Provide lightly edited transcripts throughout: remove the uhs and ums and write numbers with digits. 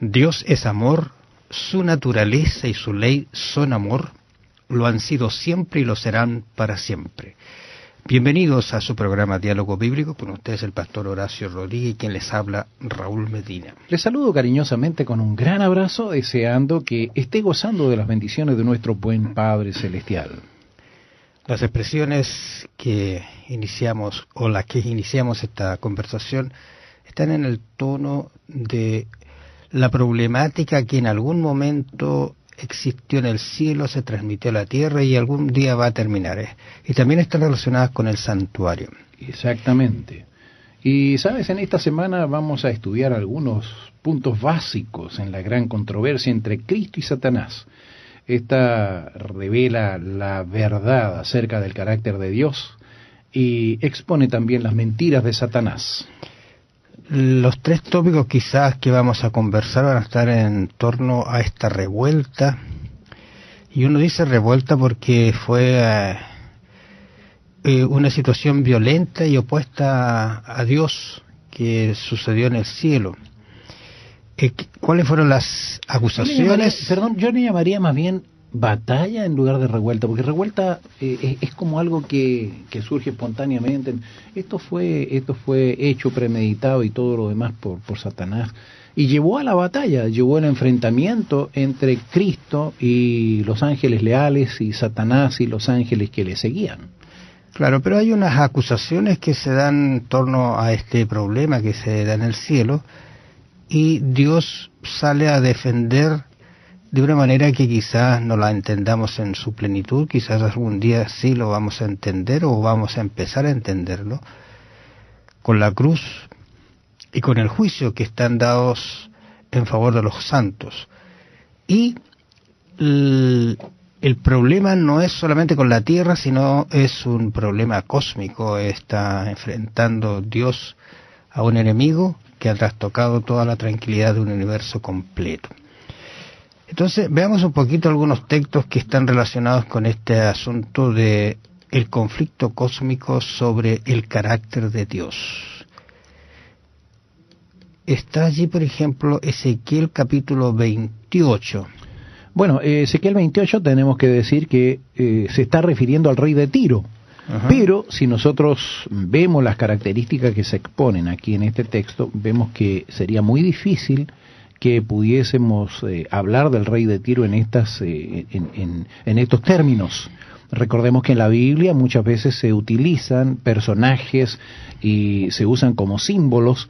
Dios es amor, su naturaleza y su ley son amor, lo han sido siempre y lo serán para siempre. Bienvenidos a su programa Diálogo Bíblico, con ustedes el pastor Horacio Rodríguez, y quien les habla, Raúl Medina. Les saludo cariñosamente con un gran abrazo, deseando que esté gozando de las bendiciones de nuestro buen Padre Celestial. Las expresiones que iniciamos, o las que iniciamos esta conversación, están en el tono de la problemática que en algún momento existió en el cielo, se transmitió a la tierra y algún día va a terminar. Y también están relacionadas con el santuario. Exactamente. Y sabes, en esta semana vamos a estudiar algunos puntos básicos en la gran controversia entre Cristo y Satanás. Esta revela la verdad acerca del carácter de Dios y expone también las mentiras de Satanás. Los tres tópicos quizás que vamos a conversar van a estar en torno a esta revuelta. Y uno dice revuelta porque fue una situación violenta y opuesta a Dios que sucedió en el cielo. ¿Cuáles fueron las acusaciones? Yo le llamaría más bien batalla en lugar de revuelta, porque revuelta es como algo que surge espontáneamente. Esto fue hecho, premeditado y todo lo demás por Satanás, y llevó a la batalla, llevó al enfrentamiento entre Cristo y los ángeles leales y Satanás y los ángeles que le seguían. Claro, pero hay unas acusaciones que se dan en torno a este problema que se da en el cielo, y Dios sale a defender de una manera que quizás no la entendamos en su plenitud, quizás algún día sí lo vamos a entender o vamos a empezar a entenderlo, con la cruz y con el juicio que están dados en favor de los santos. Y el problema no es solamente con la tierra, sino es un problema cósmico. Está enfrentando Dios a un enemigo que ha trastocado toda la tranquilidad de un universo completo. Entonces, veamos un poquito algunos textos que están relacionados con este asunto de el conflicto cósmico sobre el carácter de Dios. Está allí, por ejemplo, Ezequiel capítulo 28. Bueno, Ezequiel 28 tenemos que decir que se está refiriendo al rey de Tiro. Ajá. Pero si nosotros vemos las características que se exponen aquí en este texto, vemos que sería muy difícil que pudiésemos hablar del rey de Tiro en estos términos. Recordemos que en la Biblia muchas veces se utilizan personajes y se usan como símbolos.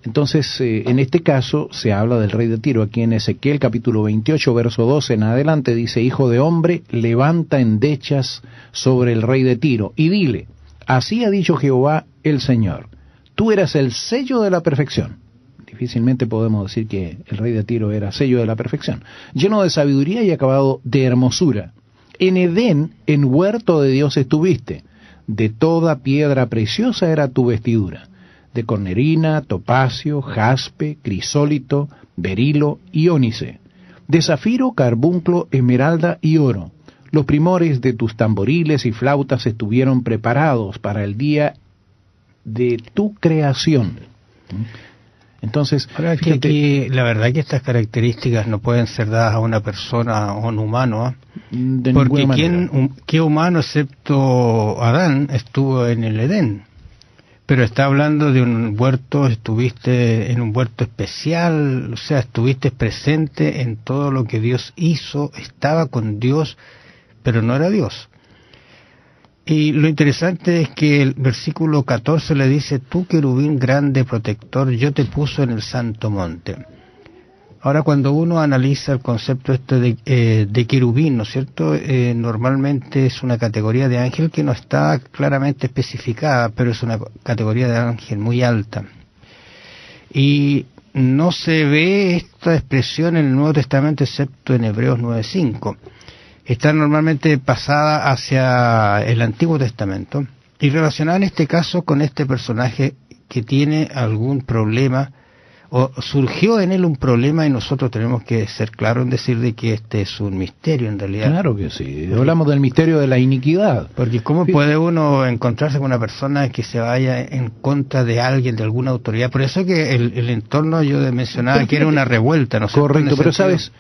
Entonces, en este caso se habla del rey de Tiro. Aquí en Ezequiel capítulo 28, verso 12 en adelante, dice: Hijo de hombre, levanta endechas sobre el rey de Tiro y dile: así ha dicho Jehová el Señor, tú eras el sello de la perfección. Difícilmente podemos decir que el rey de Tiro era sello de la perfección, lleno de sabiduría y acabado de hermosura. En Edén, en huerto de Dios estuviste, de toda piedra preciosa era tu vestidura, de cornerina, topacio, jaspe, crisólito, berilo y ónice, de zafiro, carbunclo, esmeralda y oro. Los primores de tus tamboriles y flautas estuvieron preparados para el día de tu creación. Entonces, ahora, fíjate, aquí la verdad que estas características no pueden ser dadas a una persona o a un humano, porque ¿qué humano excepto Adán estuvo en el Edén? Pero está hablando de un huerto, estuviste en un huerto especial, o sea, estuviste presente en todo lo que Dios hizo, estaba con Dios, pero no era Dios. Y lo interesante es que el versículo 14 le dice: tú, querubín grande protector, yo te puso en el santo monte. Ahora, cuando uno analiza el concepto de querubín, ¿no es cierto? Normalmente es una categoría de ángel que no está claramente especificada, pero es una categoría de ángel muy alta. Y no se ve esta expresión en el Nuevo Testamento excepto en Hebreos 9:5. Está normalmente pasada hacia el Antiguo Testamento y relacionada en este caso con este personaje que tiene algún problema o surgió en él un problema y nosotros tenemos que ser claros en decir de que este es un misterio en realidad. Claro que sí, hablamos del misterio de la iniquidad. Porque ¿cómo puede uno encontrarse con una persona que se vaya en contra de alguien, de alguna autoridad? Por eso que el entorno yo mencionaba que era una revuelta, ¿no? Correcto, pero sabes,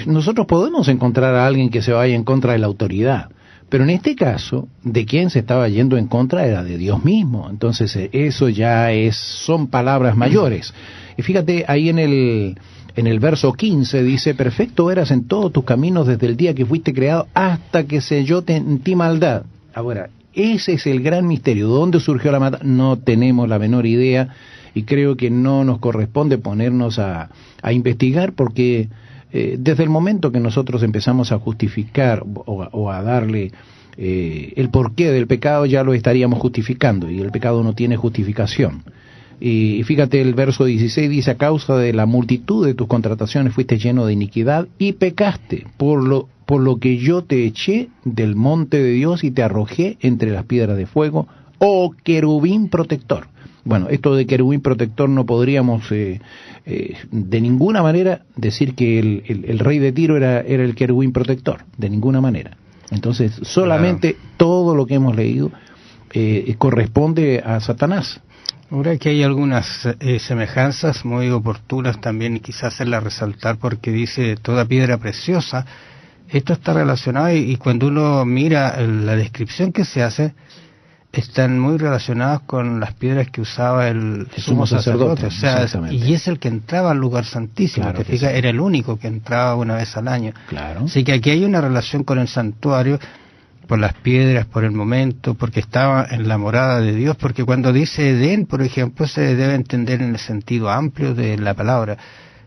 nosotros podemos encontrar a alguien que se vaya en contra de la autoridad. Pero en este caso, de quien se estaba yendo en contra era de Dios mismo. Entonces, eso ya son palabras mayores. Y fíjate, ahí en el verso 15 dice, perfecto eras en todos tus caminos desde el día que fuiste creado hasta que se halló en ti maldad. Ahora, ese es el gran misterio. ¿Dónde surgió la maldad? No tenemos la menor idea y creo que no nos corresponde ponernos a investigar porque... desde el momento que nosotros empezamos a justificar o a darle el porqué del pecado, ya lo estaríamos justificando, y el pecado no tiene justificación. Y fíjate, el verso 16 dice, a causa de la multitud de tus contrataciones fuiste lleno de iniquidad y pecaste, por lo que yo te eché del monte de Dios y te arrojé entre las piedras de fuego, oh querubín protector. Bueno, esto de querubín protector no podríamos de ninguna manera decir que el rey de Tiro era el querubín protector, de ninguna manera. Entonces, solamente todo lo que hemos leído corresponde a Satanás. Ahora que hay algunas semejanzas muy oportunas también, y quizás hacerlas resaltar porque dice toda piedra preciosa. Esto está relacionado y cuando uno mira la descripción que se hace, están muy relacionadas con las piedras que usaba el sumo sacerdote, o sea, y es el que entraba al lugar santísimo, claro, te fijas, sí. Era el único que entraba una vez al año. Claro. Así que aquí hay una relación con el santuario, por las piedras, por el momento, porque estaba en la morada de Dios, porque cuando dice Edén, por ejemplo, se debe entender en el sentido amplio de la palabra,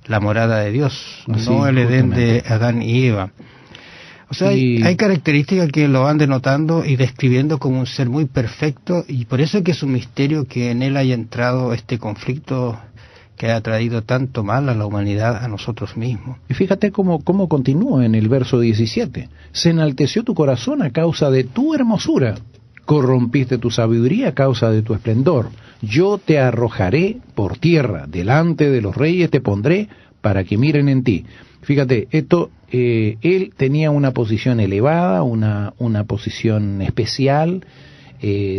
la morada de Dios, sí, no el Edén de Adán y Eva. O sea, hay características que lo van denotando y describiendo como un ser muy perfecto, y por eso es que es un misterio que en él haya entrado este conflicto que ha traído tanto mal a la humanidad, a nosotros mismos. Y fíjate cómo continúa en el verso 17. Se enalteció tu corazón a causa de tu hermosura, corrompiste tu sabiduría a causa de tu esplendor. Yo te arrojaré por tierra, delante de los reyes te pondré para que miren en ti. Fíjate, él tenía una posición elevada, una posición especial,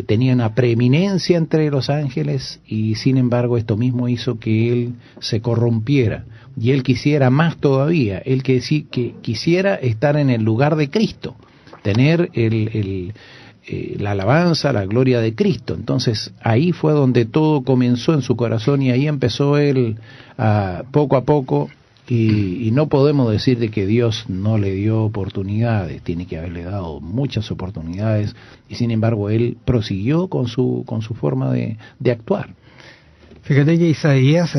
tenía una preeminencia entre los ángeles, y sin embargo esto mismo hizo que él se corrompiera, y él quisiera más todavía, él que quisiera estar en el lugar de Cristo, tener la alabanza, la gloria de Cristo. Entonces ahí fue donde todo comenzó en su corazón, y ahí empezó él poco a poco. Y no podemos decir de que Dios no le dio oportunidades, tiene que haberle dado muchas oportunidades, y sin embargo él prosiguió con su forma de actuar. Fíjate que Isaías,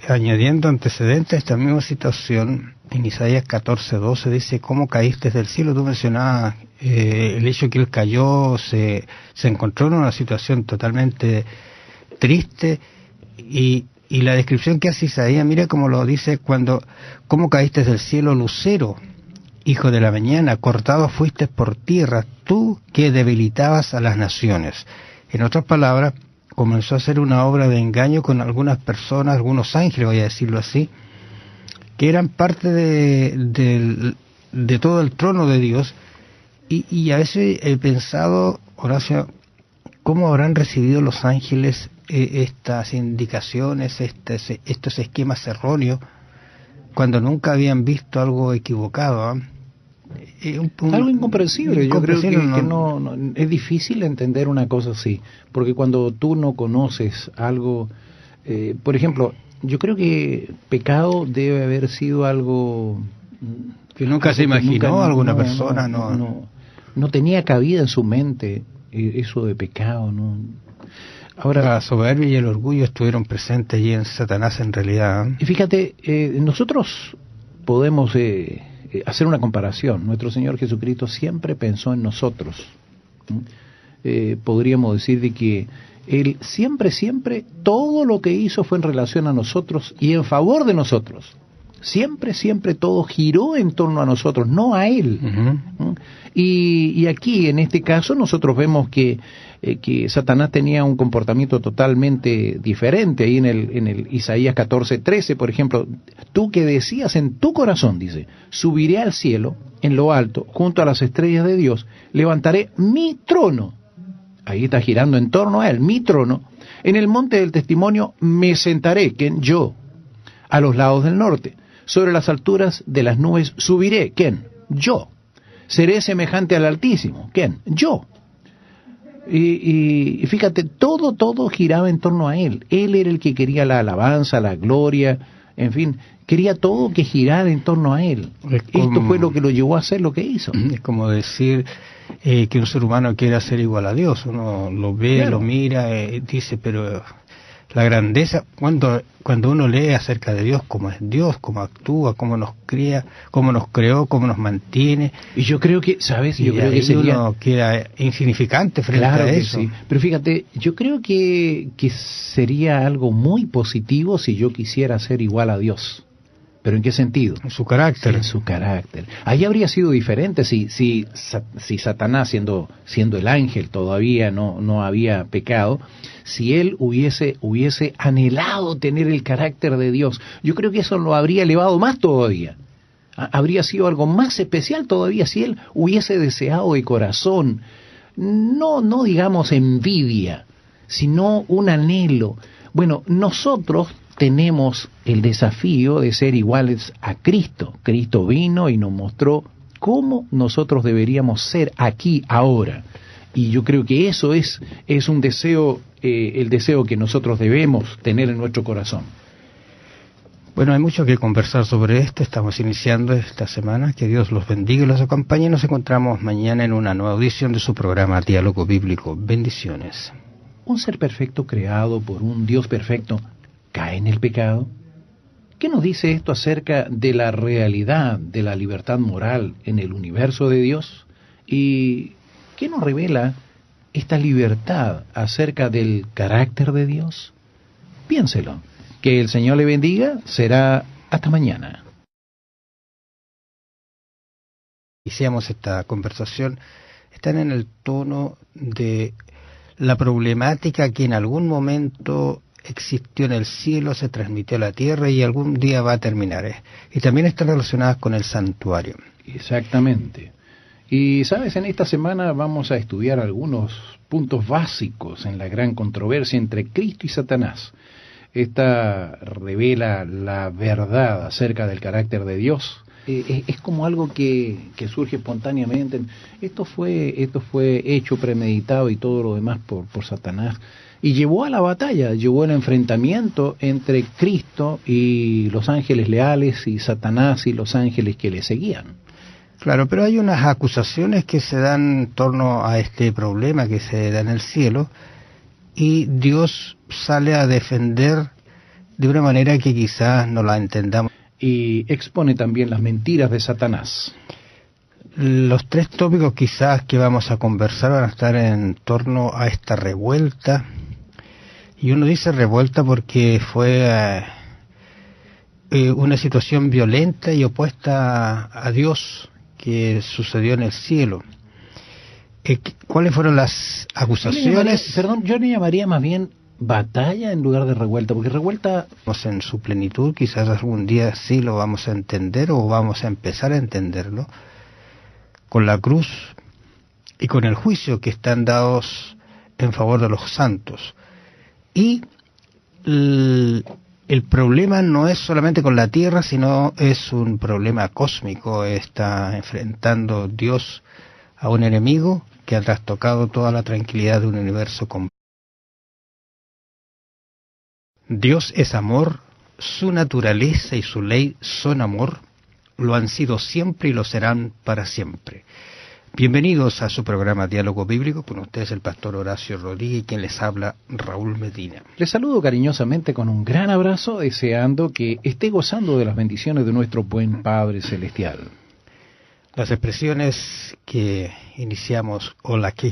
añadiendo antecedentes a esta misma situación, en Isaías 14:12 dice, ¿cómo caíste del cielo? Tú mencionabas el hecho que él cayó, se encontró en una situación totalmente triste, y la descripción que hace Isaías, mira cómo lo dice, cómo caíste del cielo, lucero, hijo de la mañana, cortado fuiste por tierra, tú que debilitabas a las naciones. En otras palabras, comenzó a hacer una obra de engaño con algunas personas, algunos ángeles, voy a decirlo así, que eran parte de todo el trono de Dios, y a veces he pensado, Horacio, ¿cómo habrán recibido los ángeles estas indicaciones, estos esquemas erróneos, cuando nunca habían visto algo equivocado? Algo incomprensible. Yo creo que no, es difícil entender una cosa así, porque cuando tú no conoces algo, por ejemplo, yo creo que pecado debe haber sido algo que nunca se imaginó alguna persona, no tenía cabida en su mente eso de pecado, ¿no? Ahora, la soberbia y el orgullo estuvieron presentes allí en Satanás en realidad. Y fíjate, nosotros podemos hacer una comparación. Nuestro Señor Jesucristo siempre pensó en nosotros. Podríamos decir de que Él siempre, todo lo que hizo fue en relación a nosotros y en favor de nosotros. Siempre, siempre todo giró en torno a nosotros, no a Él. Uh-huh. Y aquí, en este caso, nosotros vemos que Satanás tenía un comportamiento totalmente diferente. Ahí en el Isaías 14:13, por ejemplo, tú que decías en tu corazón, dice, subiré al cielo, en lo alto, junto a las estrellas de Dios, levantaré mi trono. Ahí está girando en torno a Él, mi trono. En el monte del testimonio me sentaré, ¿quién? Yo, a los lados del norte. Sobre las alturas de las nubes subiré, ¿quién? Yo. Seré semejante al Altísimo, ¿quién? Yo. Y fíjate, todo giraba en torno a Él. Él era el que quería la alabanza, la gloria, en fin, quería todo que girara en torno a Él. Esto fue lo que lo llevó a hacer lo que hizo. Es como decir que un ser humano quiera ser igual a Dios. Uno lo ve, claro, lo mira, dice, pero la grandeza, cuando uno lee acerca de Dios, cómo es Dios, cómo actúa, cómo nos cría, cómo nos creó, cómo nos mantiene. Y yo creo que, ¿sabes? Yo creo que sería... uno queda insignificante frente a eso. Sí. Pero fíjate, yo creo que sería algo muy positivo si yo quisiera ser igual a Dios. ¿Pero en qué sentido? En su carácter. En su carácter. Ahí habría sido diferente si Satanás, siendo el ángel, todavía no había pecado, si él hubiese anhelado tener el carácter de Dios. Yo creo que eso lo habría elevado más todavía. Habría sido algo más especial todavía si él hubiese deseado de corazón, no digamos envidia, sino un anhelo. Bueno, nosotros tenemos el desafío de ser iguales a Cristo. Cristo vino y nos mostró cómo nosotros deberíamos ser aquí, ahora. Y yo creo que eso es un deseo, el deseo que nosotros debemos tener en nuestro corazón. Bueno, hay mucho que conversar sobre esto. Estamos iniciando esta semana. Que Dios los bendiga y los acompañe. Nos encontramos mañana en una nueva edición de su programa Diálogo Bíblico. Bendiciones. Un ser perfecto creado por un Dios perfecto ¿cae en el pecado? ¿Qué nos dice esto acerca de la realidad de la libertad moral en el universo de Dios? ¿Y qué nos revela esta libertad acerca del carácter de Dios? Piénselo. Que el Señor le bendiga. Será hasta mañana. Iniciamos esta conversación. Están en el tono de la problemática que en algún momento existió en el cielo, se transmitió a la tierra y algún día va a terminar. Y también están relacionadas con el santuario. Exactamente. Y sabes, en esta semana vamos a estudiar algunos puntos básicos en la gran controversia entre Cristo y Satanás. Esta revela la verdad acerca del carácter de Dios. Es como algo que surge espontáneamente. Esto fue hecho, premeditado y todo lo demás por Satanás. Y llevó a la batalla, llevó al enfrentamiento entre Cristo y los ángeles leales y Satanás y los ángeles que le seguían. Claro, pero hay unas acusaciones que se dan en torno a este problema que se da en el cielo y Dios sale a defender de una manera que quizás no la entendamos. Y expone también las mentiras de Satanás. Los tres tópicos quizás que vamos a conversar van a estar en torno a esta revuelta. Y uno dice revuelta porque fue una situación violenta y opuesta a Dios que sucedió en el cielo. ¿Cuáles fueron las acusaciones? Yo le llamaría más bien batalla en lugar de revuelta, porque revuelta... En su plenitud, quizás algún día sí lo vamos a entender o vamos a empezar a entenderlo, con la cruz y con el juicio que están dados en favor de los santos. Y el problema no es solamente con la tierra, sino es un problema cósmico. Está enfrentando Dios a un enemigo que ha trastocado toda la tranquilidad de un universo completo. Dios es amor, su naturaleza y su ley son amor, lo han sido siempre y lo serán para siempre. Bienvenidos a su programa Diálogo Bíblico, con ustedes el pastor Horacio Rodríguez, quien les habla, Raúl Medina. Les saludo cariñosamente con un gran abrazo, deseando que esté gozando de las bendiciones de nuestro buen Padre Celestial. Las expresiones que iniciamos, o las que